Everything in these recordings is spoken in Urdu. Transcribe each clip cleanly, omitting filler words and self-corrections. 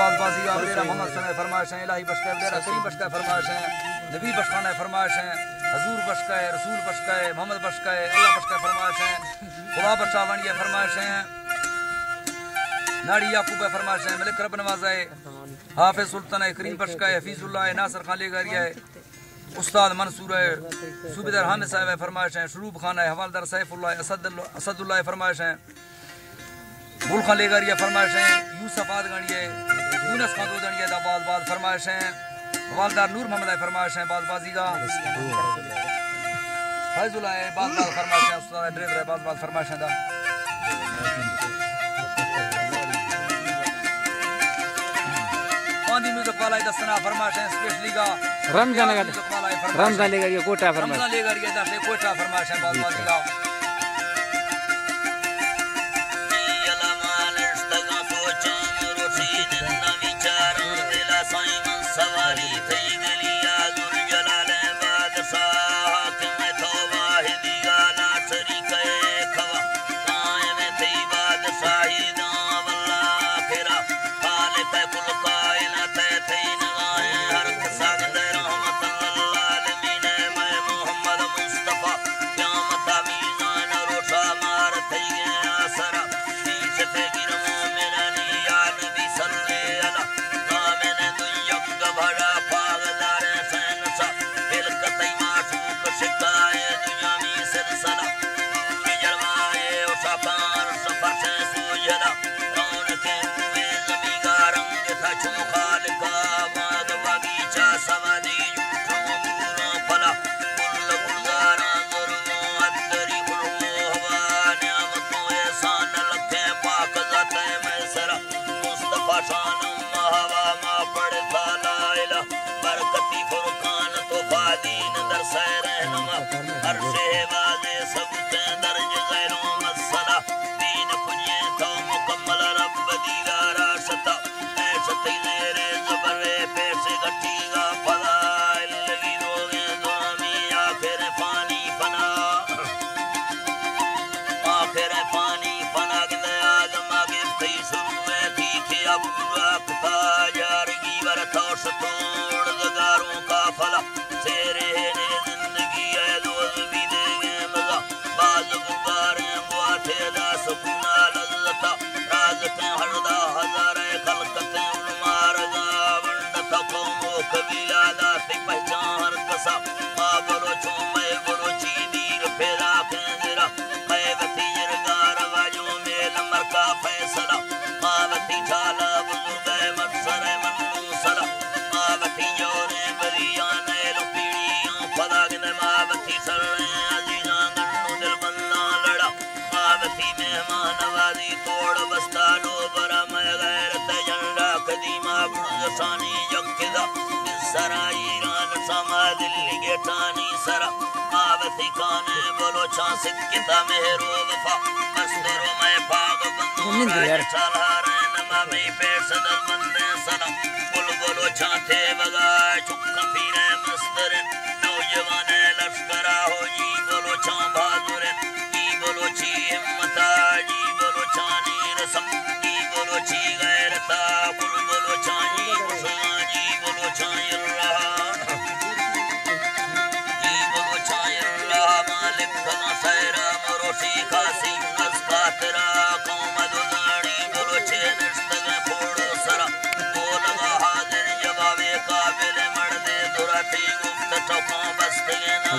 باز بازی آبریرہ محمد صلی اللہ علیہ فرمائش ہیں الہی بشکہ ابریرہ کریم بشکہ فرمائش ہیں نبی بشکانہ فرمائش ہیں حضور بشکہ رسول بشکہ محمد بشکہ اللہ بشکہ فرمائش ہیں خدا بچاوانی فرمائش ہیں ناڑی یعقوب فرمائش ہیں ملک رب نوازہ حافظ سلطان کریم بشکہ حفیظ اللہ ناصر خان لیگریہ استاد منصور صوبیدار حامد صاحب فرمائش ہیں شروب خانہ حوالدار سیف اللہ اسد اللہ فرمائش ہیں گل خان لیگریہ فرمائش ہیں یوسف آدگانیہ یونس خان دودنیہ دا باز باز فرمائش ہیں حوالدار نور محمد فرمائش ہیں باز بازی گا فیض اللہ باز باز فرمائش ہیں استاد ڈریور باز باز فرمائش ہیں دا پاندی میوزک والا دستنا فرمائش ہیں اسپیشلی گا رمضان لے گا کوٹا فرمائش رمضان لے گا دا سے کوٹا فرمائش ہیں باز بازی گا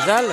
زل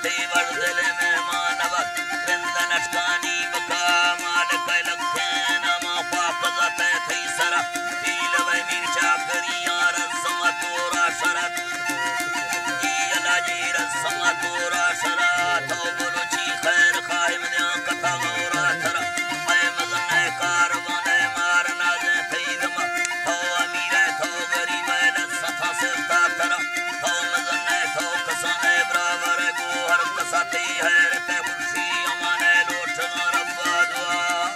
تھی ورزل مہمان وقت بندن اٹکانی بکا مالک لکھین ما پاک ذات تھی سرا پیل و میر چاکری رسم تورا شرط جیلا جی رسم تورا شرا تو بلو چی خیر خائم دیاں کتا غورا تھرا اے مزن کاروان مارنا دیں تھی دما تو امیر تو غریب لسطا سفتا تھرا تو مزن تو کسان براور گوہر کساتی حیرت خوشی امان لوٹ ربا دعا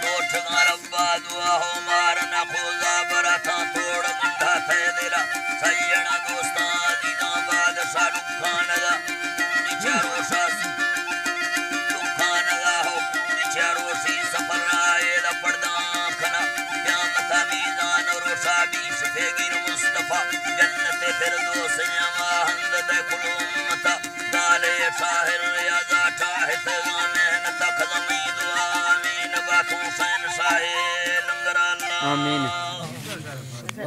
لوٹ ربا دعا ہو مارنا خوزا برا تھا توڑ گنڈا تھے دلا سیڑا دوستان دیدان بادشاہ رکھانگا نیچارو شاس رکھانگا ہو نیچارو سی سفر آئے دا پردان کھنا قیامت میزان روشا بیش فیگیر مصطفیٰ جنت فردوس نیما ہندد کلومتا دالے شاہر ریاضا چاہت غانہن تک زمین دعا آمین باتوں سین شاہ لنگر اللہ آمین